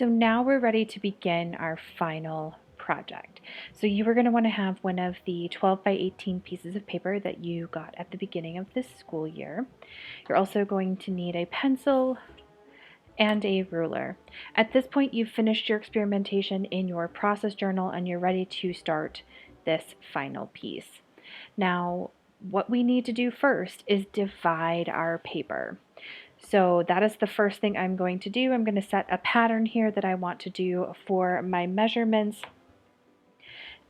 So now we're ready to begin our final project. So you are going to want to have one of the 12 by 18 pieces of paper that you got at the beginning of this school year. You're also going to need a pencil and a ruler. At this point, you've finished your experimentation in your process journal and you're ready to start this final piece. Now, what we need to do first is divide our paper. So that is the first thing I'm going to do. I'm going to set a pattern here that I want to do for my measurements,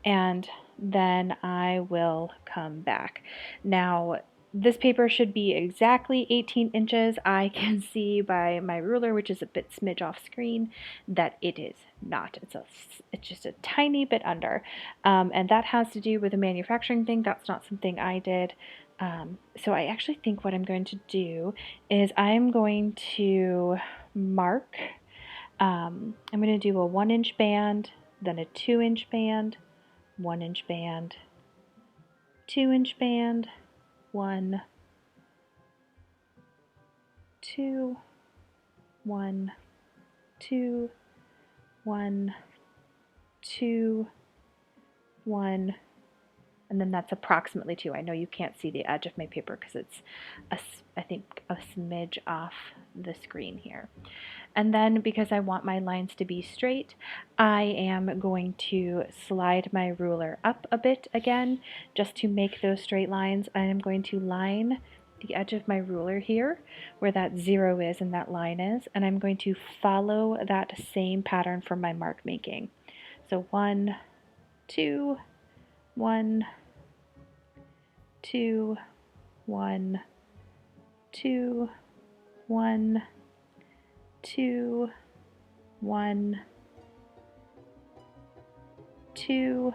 and then I will come back. Now, this paper should be exactly 18 inches. I can see by my ruler, which is a bit smidge off screen, that it is not. It's just a tiny bit under. And that has to do with a manufacturing thing. That's not something I did. So I actually think what I'm going to do is I'm going to mark, I'm going to do a 1-inch band, then a 2-inch band, 1-inch band, 2-inch band, 1, 2, 1, 2, 1, 2, 1, and then that's approximately 2. I know you can't see the edge of my paper because it's, I think, a smidge off the screen here. And then because I want my lines to be straight, I am going to slide my ruler up a bit again, just to make those straight lines. I am going to line the edge of my ruler here, where that 0 is and that line is, and I'm going to follow that same pattern for my mark making. So 1, 2, 1, 2, 1, 2, 1, 2, 1, 2,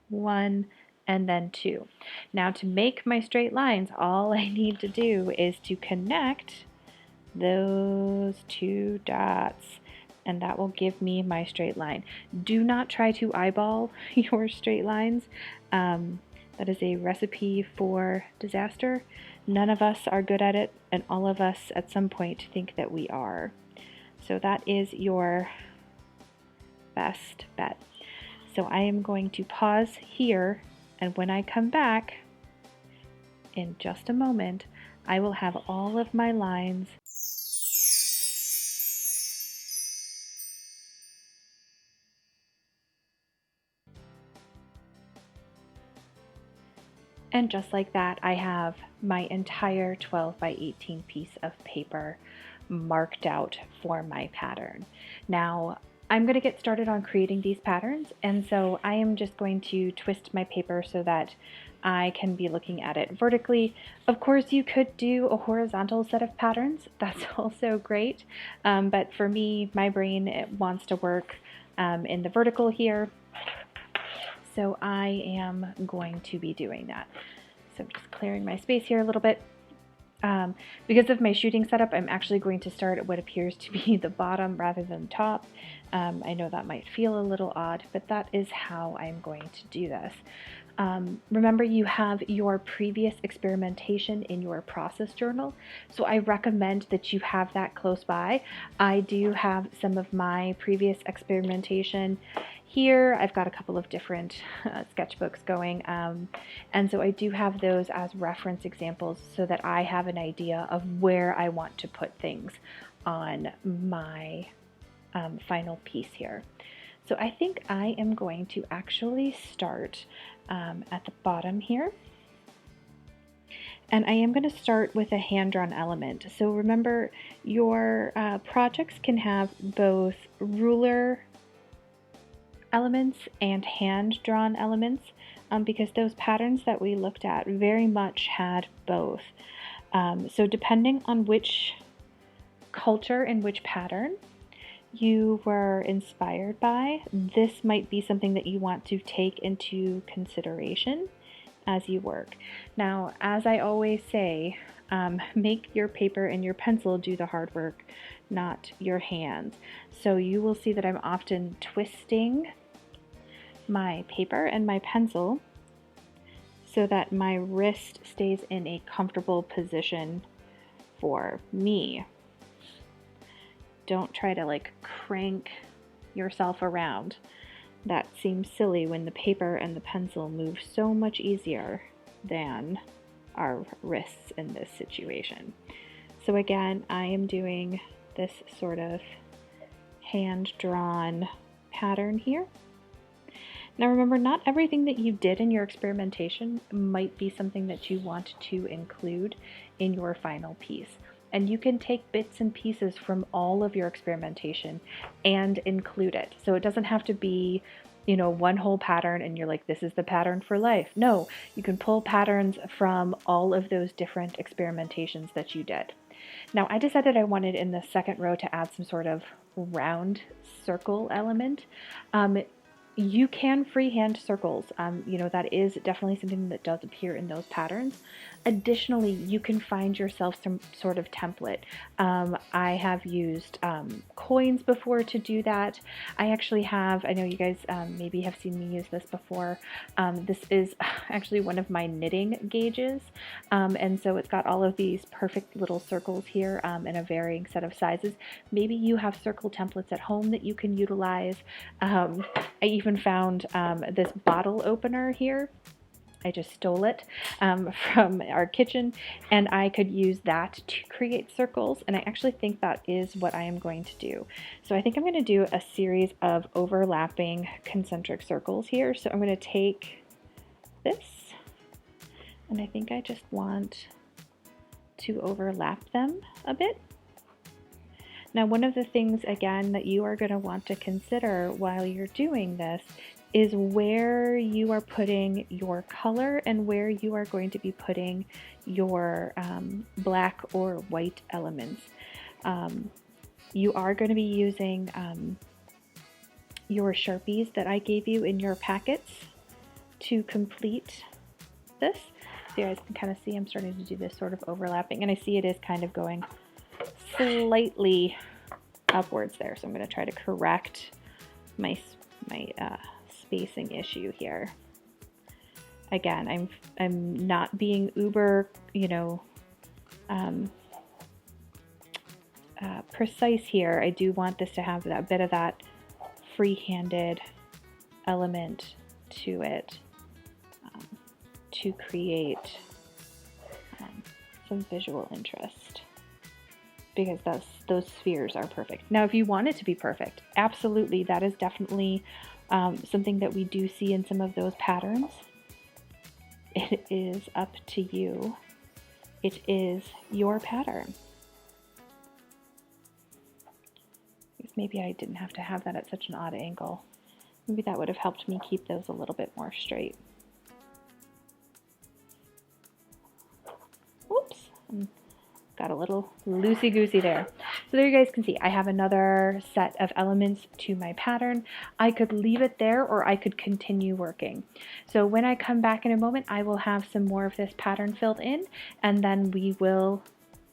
1, and then 2. Now to make my straight lines, all I need to do is to connect those 2 dots, and that will give me my straight line. Do not try to eyeball your straight lines. That is a recipe for disaster. None of us are good at it, and all of us at some point think that we are. So that is your best bet. So I am going to pause here, and when I come back in just a moment, I will have all of my lines and just like that, I have my entire 12 by 18 piece of paper marked out for my pattern. Now, I'm going to get started on creating these patterns, and so I am just going to twist my paper so that I can be looking at it vertically. Of course, you could do a horizontal set of patterns. That's also great, but for me, my brain wants to work in the vertical here. So I am going to be doing that. So I'm just clearing my space here a little bit. Because of my shooting setup, I'm actually going to start at what appears to be the bottom rather than the top. I know that might feel a little odd, but that is how I'm going to do this. Remember, you have your previous experimentation in your process journal, so I recommend that you have that close by. I do have some of my previous experimentation here. I've got a couple of different sketchbooks going, and so I do have those as reference examples so that I have an idea of where I want to put things on my final piece here. So I think I am going to actually start at the bottom here. And I am going to start with a hand-drawn element. So remember, your projects can have both ruler elements and hand-drawn elements because those patterns that we looked at very much had both. So depending on which culture and which pattern you were inspired by, this might be something that you want to take into consideration as you work. Now, as I always say, make your paper and your pencil do the hard work, not your hands. So you will see that I'm often twisting my paper and my pencil so that my wrist stays in a comfortable position for me. don't try to like crank yourself around. That seems silly when the paper and the pencil move so much easier than our wrists in this situation. So again, I am doing this sort of hand-drawn pattern here. Now remember, not everything that you did in your experimentation might be something that you want to include in your final piece. And you can take bits and pieces from all of your experimentation and include it. So it doesn't have to be, you know, one whole pattern and you're like, this is the pattern for life. No, you can pull patterns from all of those different experimentations that you did. Now I decided I wanted in the second row to add some sort of round circle element. You can freehand circles. You know, that is definitely something that does appear in those patterns. Additionally, you can find yourself some sort of template. I have used coins before to do that. I actually have, I know you guys maybe have seen me use this before. This is actually one of my knitting gauges. And so it's got all of these perfect little circles here in a varying set of sizes. Maybe you have circle templates at home that you can utilize. I even found this bottle opener here. I just stole it from our kitchen, and I could use that to create circles, and I actually think that is what I am going to do. So I think I'm going to do a series of overlapping concentric circles here. So I'm going to take this, and I think I just want to overlap them a bit. Now, one of the things, again, that you are going to want to consider while you're doing this is where you are putting your color and where you are going to be putting your black or white elements. You are going to be using your Sharpies that I gave you in your packets to complete this. So you guys can kind of see I'm starting to do this sort of overlapping, and I see it is kind of going slightly upwards there. So I'm going to try to correct my spacing issue here. Again, I'm not being uber, you know, precise here. I do want this to have that bit of that free-handed element to it to create some visual interest, because those spheres are perfect. Now, if you want it to be perfect, absolutely, that is definitely something that we do see in some of those patterns. It is up to you. It is your pattern. Maybe I didn't have to have that at such an odd angle. Maybe that would have helped me keep those a little bit more straight. Oops. Got a little loosey-goosey there. So there you guys can see I have another set of elements to my pattern. I could leave it there or I could continue working. So when I come back in a moment, I will have some more of this pattern filled in, and then we will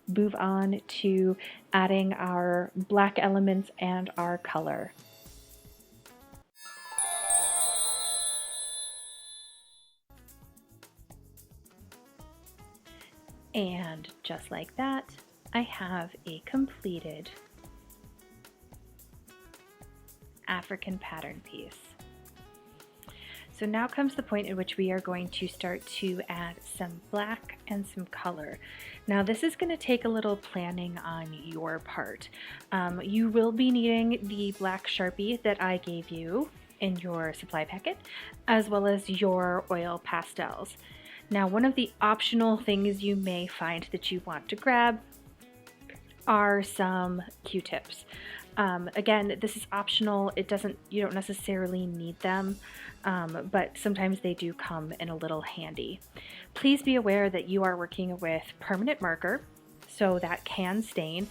move on to adding our black elements and our color. And just like that, I have a completed African pattern piece. So now comes the point at which we are going to start to add some black and some color. Now this is going to take a little planning on your part. You will be needing the black Sharpie that I gave you in your supply packet, as well as your oil pastels. Now, one of the optional things you may find that you want to grab are some Q-tips. Again, this is optional. You don't necessarily need them, but sometimes they do come in a little handy. Please be aware that you are working with permanent marker, so that can stain.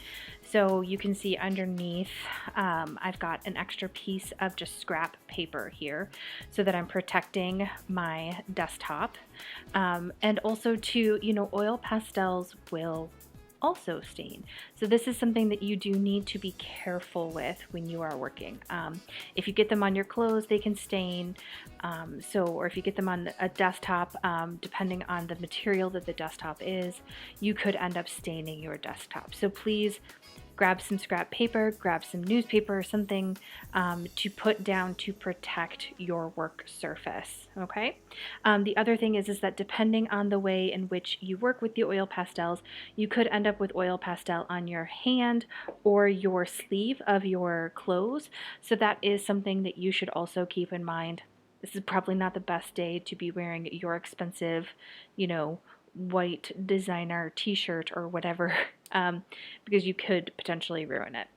So you can see underneath, I've got an extra piece of just scrap paper here so that I'm protecting my desktop. And also too, you know, oil pastels will also stain. So this is something that you do need to be careful with when you are working. If you get them on your clothes, they can stain. Or if you get them on a desktop, depending on the material that the desktop is, you could end up staining your desktop. So please grab some scrap paper, grab some newspaper or something to put down to protect your work surface, okay? The other thing is that depending on the way in which you work with the oil pastels, you could end up with oil pastel on your hand or your sleeve of your clothes. So that is something that you should also keep in mind. This is probably not the best day to be wearing your expensive, white designer t-shirt or whatever, because you could potentially ruin it.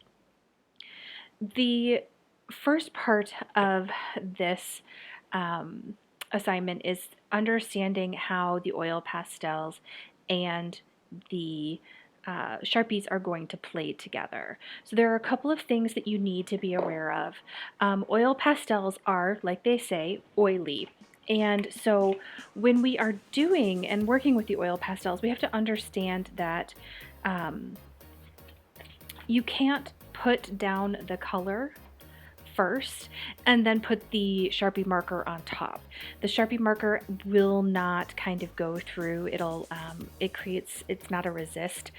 The first part of this assignment is understanding how the oil pastels and the Sharpies are going to play together. So there are a couple of things that you need to be aware of. Oil pastels are, like they say, oily. And so when we are doing and working with the oil pastels, we have to understand that you can't put down the color first and then put the Sharpie marker on top. The Sharpie marker will not kind of go through. It's not a resist,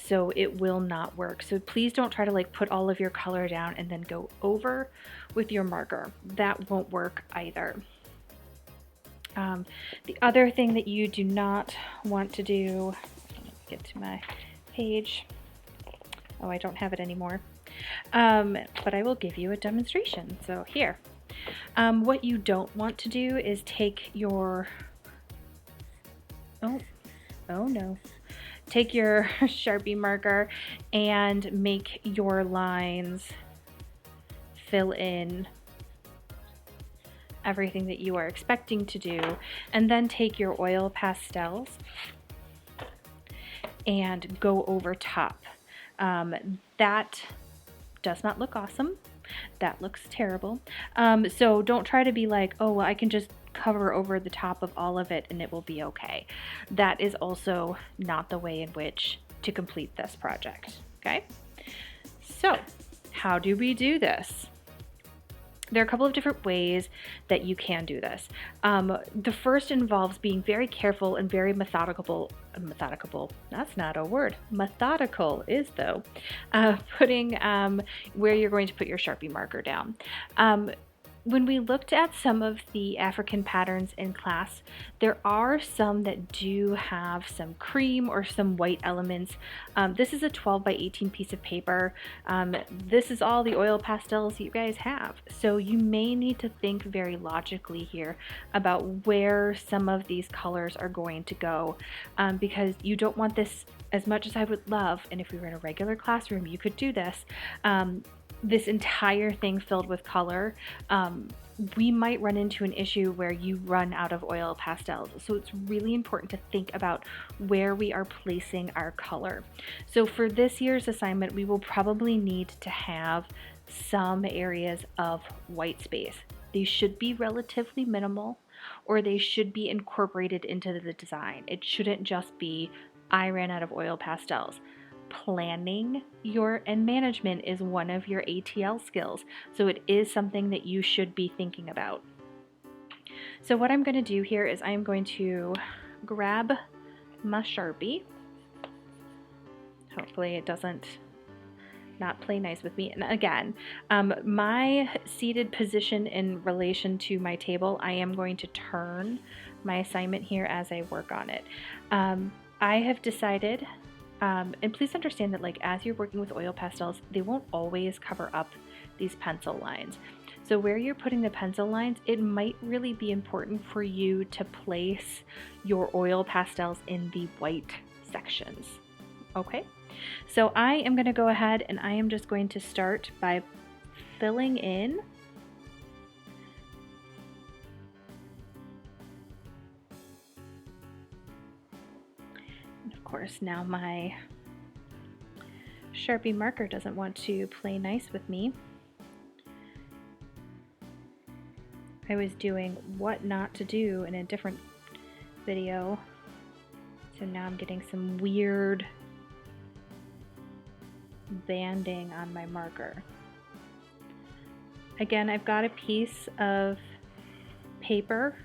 so it will not work. So please don't try to like put all of your color down and then go over with your marker. That won't work either. The other thing that you do not want to do, let me get to my page. Oh, I don't have it anymore. But I will give you a demonstration. So here, what you don't want to do is take your, oh no, take your Sharpie marker and make your lines fill in everything that you are expecting to do, and then take your oil pastels and go over top. That does not look awesome. That looks terrible. So don't try to be like, oh, well, I can just cover over the top of all of it and it will be okay. That is also not the way in which to complete this project, okay? So how do we do this? There are a couple of different ways that you can do this. The first involves being very careful and very methodical, that's not a word, methodical is though, putting where you're going to put your Sharpie marker down. When we looked at some of the African patterns in class, there are some that do have some cream or some white elements. This is a 12 by 18 piece of paper. This is all the oil pastels you guys have. So you may need to think very logically here about where some of these colors are going to go, because you don't want this, as much as I would love, and if we were in a regular classroom, you could do this, this entire thing filled with color, we might run into an issue where you run out of oil pastels. So it's really important to think about where we are placing our color. So for this year's assignment, we will probably need to have some areas of white space. They should be relatively minimal, or they should be incorporated into the design. It shouldn't just be, I ran out of oil pastels. Planning and management is one of your ATL skills, so it is something that you should be thinking about. So what I'm going to do here is I'm going to grab my Sharpie. Hopefully it doesn't not play nice with me. And again, my seated position in relation to my table, I am going to turn my assignment here as I work on it. I have decided, and please understand that like as you're working with oil pastels, they won't always cover up these pencil lines. So where you're putting the pencil lines, it might really be important for you to place your oil pastels in the white sections. Okay, so I am going to go ahead and I am just going to start by filling in course, now my Sharpie marker doesn't want to play nice with me. I was doing what not to do in a different video, so now I'm getting some weird banding on my marker. Again, I've got a piece of paper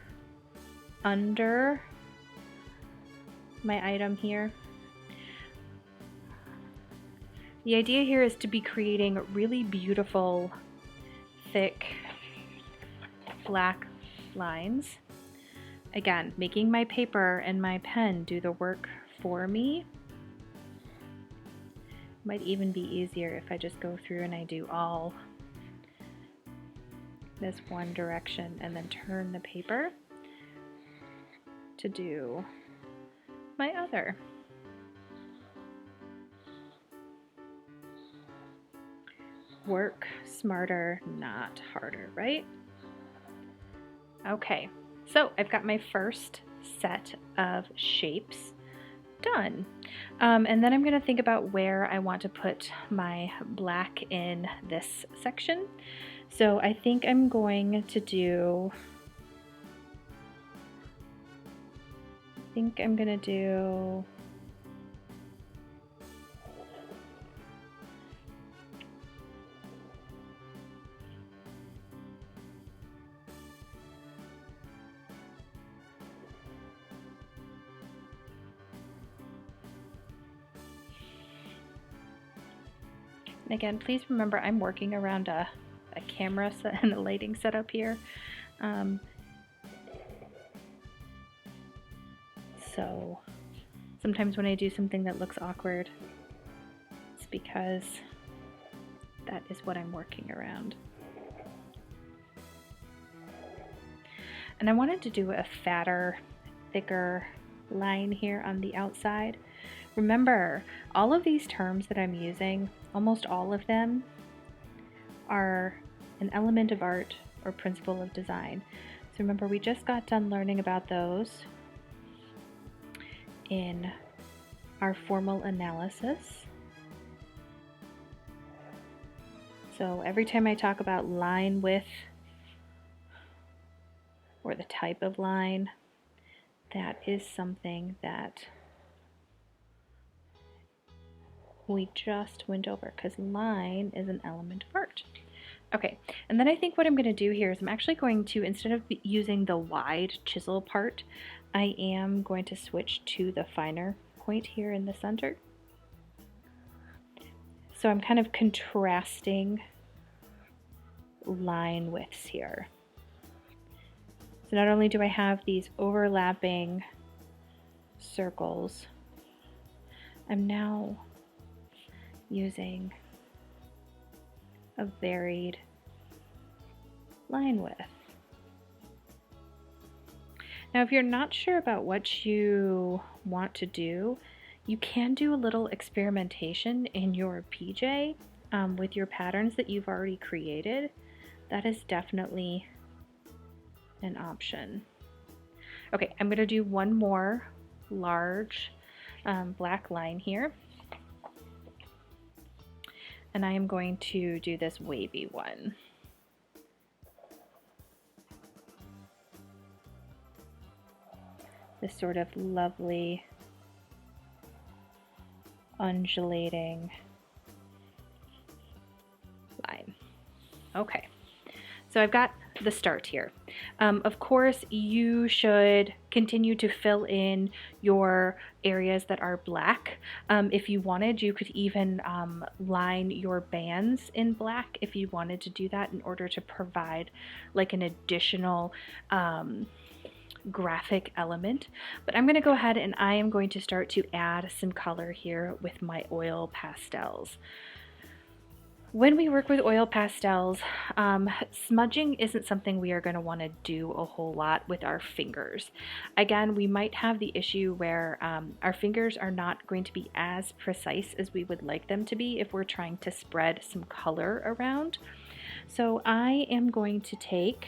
under my item here. The idea here is to be creating really beautiful, thick, black lines. Again, making my paper and my pen do the work for me. Might even be easier if I just go through and I do all this one direction and then turn the paper to do my other. Work smarter, not harder, right? Okay, so I've got my first set of shapes done. And then I'm going to think about where I want to put my black in this section. So I think I'm going to do, again, please remember I'm working around a camera set and a lighting setup here. So sometimes when I do something that looks awkward, it's because that is what I'm working around. And I wanted to do a fatter, thicker line here on the outside. Remember, all of these terms that I'm using, almost all of them are an element of art or principle of design. So remember, we just got done learning about those in our formal analysis. So every time I talk about line width or the type of line, that is something that we just went over, because line is an element of art. Okay, and then I think what I'm going to do here is I'm actually going to, instead of using the wide chisel part, I am going to switch to the finer point here in the center. So I'm kind of contrasting line widths here. So not only do I have these overlapping circles, I'm now using a varied line width. Now, if you're not sure about what you want to do, you can do a little experimentation in your PJ with your patterns that you've already created. That is definitely an option. Okay, I'm going to do one more large black line here. And I am going to do this wavy one. This sort of lovely undulating line. Okay, so I've got the start here. Of course, you should continue to fill in your areas that are black. If you wanted, you could even line your bands in black if you wanted to do that in order to provide like an additional graphic element. But I'm going to go ahead and I am going to start to add some color here with my oil pastels. When we work with oil pastels, smudging isn't something we are going to want to do a whole lot with our fingers. Again, we might have the issue where our fingers are not going to be as precise as we would like them to be if we're trying to spread some color around. So I am going to take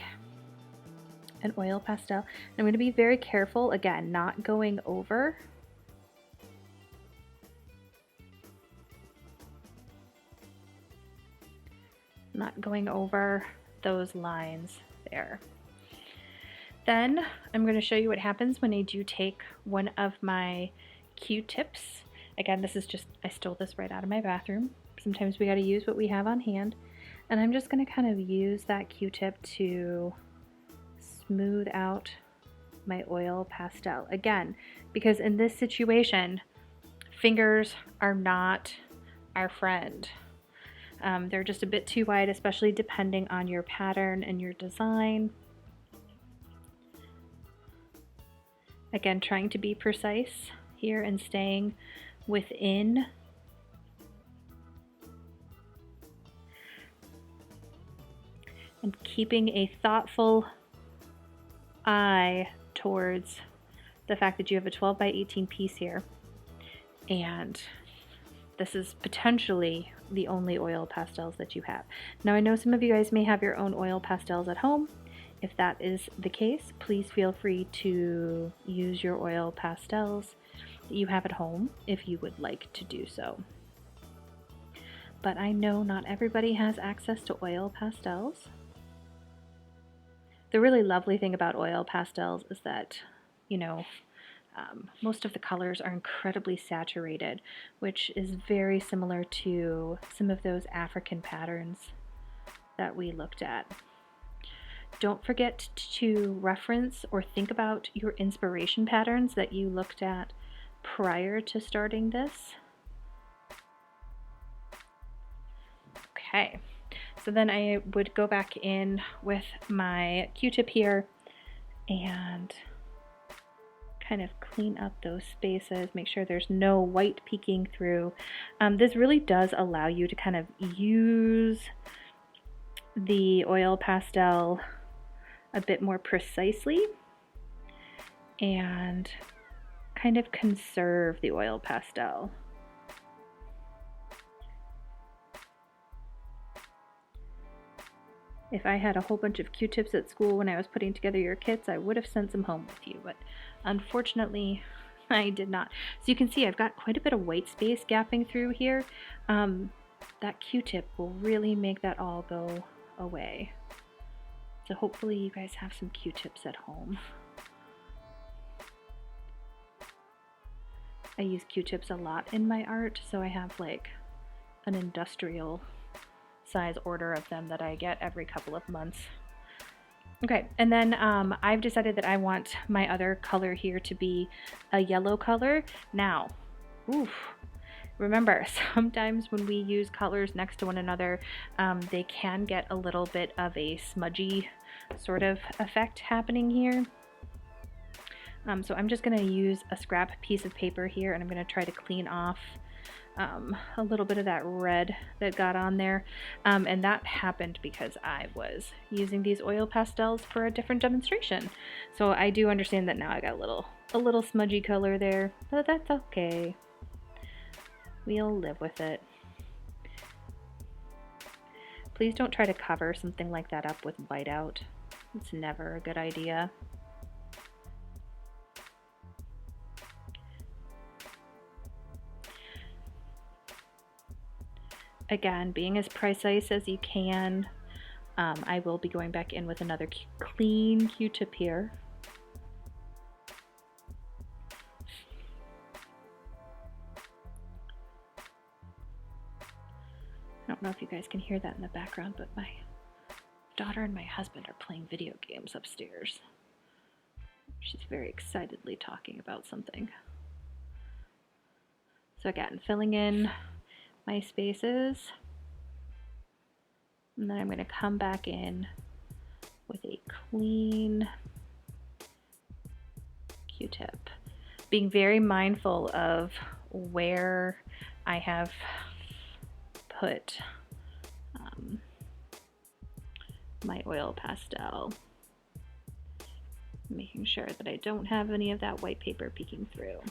an oil pastel. I'm going to be very careful, again, not going over. Not going over those lines there. Then I'm going to show you what happens when I do take one of my Q-tips. Again, this is just, I stole this right out of my bathroom. Sometimes we got to use what we have on hand. And I'm just going to kind of use that Q-tip to smooth out my oil pastel. Again, because in this situation, fingers are not our friend. They're just a bit too wide, especially depending on your pattern and your design. Again, trying to be precise here and staying within and keeping a thoughtful eye towards the fact that you have a 12 by 18 piece here, and this is potentially the only oil pastels that you have. Now I know some of you guys may have your own oil pastels at home. If that is the case, please feel free to use your oil pastels that you have at home if you would like to do so. But I know not everybody has access to oil pastels. The really lovely thing about oil pastels is that, you know, most of the colors are incredibly saturated, which is very similar to some of those African patterns that we looked at. Don't forget to reference or think about your inspiration patterns that you looked at prior to starting this. Okay, so then I would go back in with my Q-tip here and kind of clean up those spaces, make sure there's no white peeking through. This really does allow you to kind of use the oil pastel a bit more precisely and kind of conserve the oil pastel. If I had a whole bunch of Q-tips at school when I was putting together your kits, I would have sent some home with you, but unfortunately I did not. So you can see I've got quite a bit of white space gapping through here. That Q-tip will really make that all go away. So hopefully you guys have some Q-tips at home. I use Q-tips a lot in my art, so I have like an industrial size order of them that I get every couple of months. Okay, and then I've decided that I want my other color here to be a yellow color. Now, remember, sometimes when we use colors next to one another, they can get a little bit of a smudgy sort of effect happening here. So I'm just going to use a scrap piece of paper here, and I'm going to try to clean off a little bit of that red that got on there, and that happened because I was using these oil pastels for a different demonstration. So I do understand that now I got a little smudgy color there, but that's okay. We'll live with it. Please don't try to cover something like that up with whiteout. It's never a good idea. Again, being as precise as you can. I will be going back in with another clean Q-tip here. I don't know if you guys can hear that in the background, but my daughter and my husband are playing video games upstairs. She's very excitedly talking about something. So again, filling in my spaces, and then I'm going to come back in with a clean Q-tip, being very mindful of where I have put my oil pastel, making sure that I don't have any of that white paper peeking through.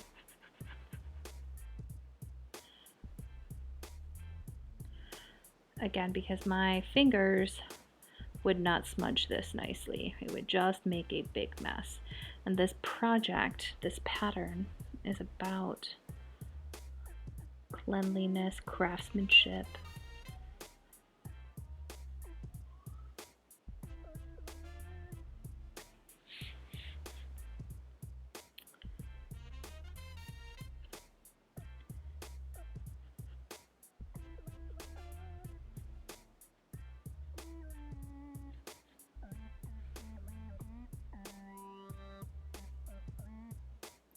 Again, because my fingers would not smudge this nicely. It would just make a big mess. And this project, this pattern, is about cleanliness, craftsmanship.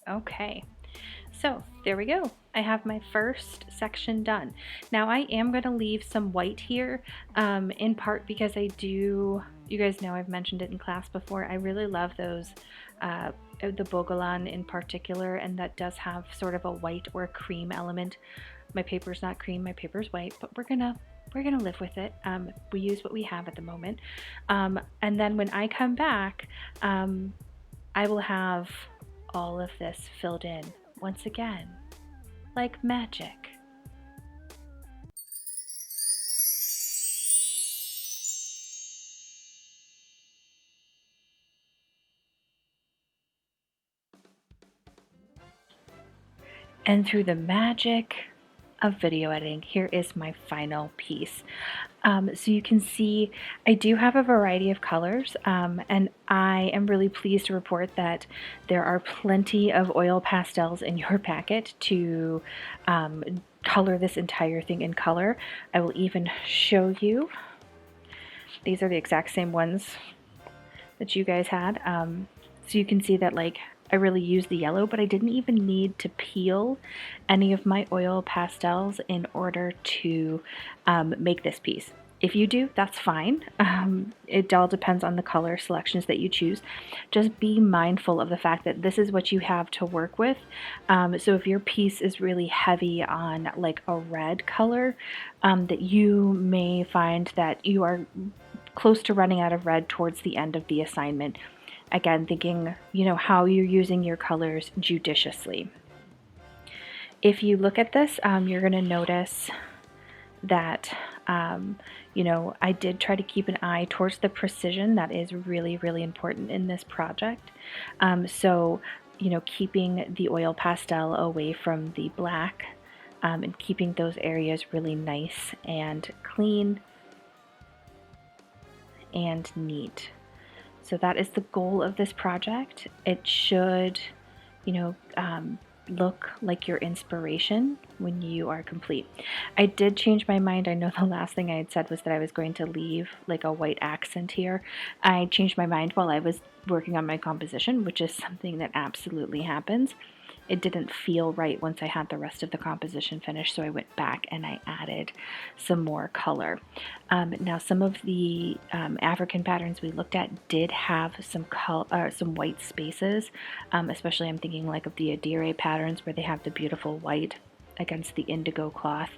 Okay, So there we go. I have my first section done. Now I am going to leave some white here, in part because you guys know I've mentioned it in class before, I really love those, the Bogolan in particular, and that does have sort of a white or cream element. My paper's not cream, my paper's white, but we're gonna live with it. We use what we have at the moment. And then when I come back, I will have all of this filled in once again, like magic. And through the magic of video editing, here is my final piece. So you can see I do have a variety of colors, and I am really pleased to report that there are plenty of oil pastels in your packet to color this entire thing in color. I will even show you. These are the exact same ones that you guys had. So you can see that, like, I really used the yellow, but I didn't even need to peel any of my oil pastels in order to make this piece. If you do, that's fine. It all depends on the color selections that you choose. Just be mindful of the fact that this is what you have to work with. So if your piece is really heavy on like a red color, that you may find that you are close to running out of red towards the end of the assignment. Again, thinking, how you're using your colors judiciously. If you look at this, you're going to notice that, I did try to keep an eye towards the precision. That is really, really important in this project. So, keeping the oil pastel away from the black, and keeping those areas really nice and clean and neat. So that is the goal of this project. It should, look like your inspiration when you are complete. I did change my mind. I know the last thing I had said was that I was going to leave like a white accent here. I changed my mind while I was working on my composition, which is something that absolutely happens. It didn't feel right once I had the rest of the composition finished, so I went back and I added some more color. Now, some of the African patterns we looked at did have some white spaces, especially I'm thinking like of the Adire patterns where they have the beautiful white against the indigo cloth.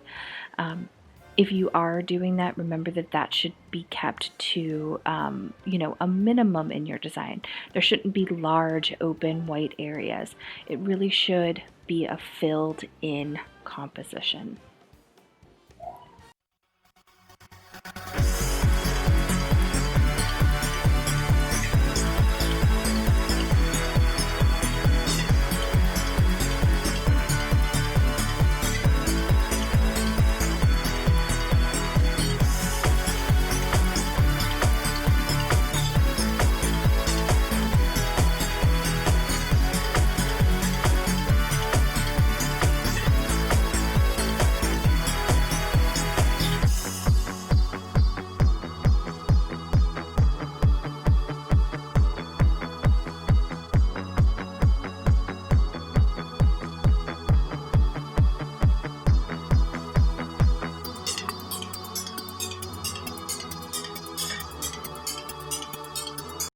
If you are doing that, remember that that should be kept to, a minimum in your design. There shouldn't be large open white areas. It really should be a filled in composition.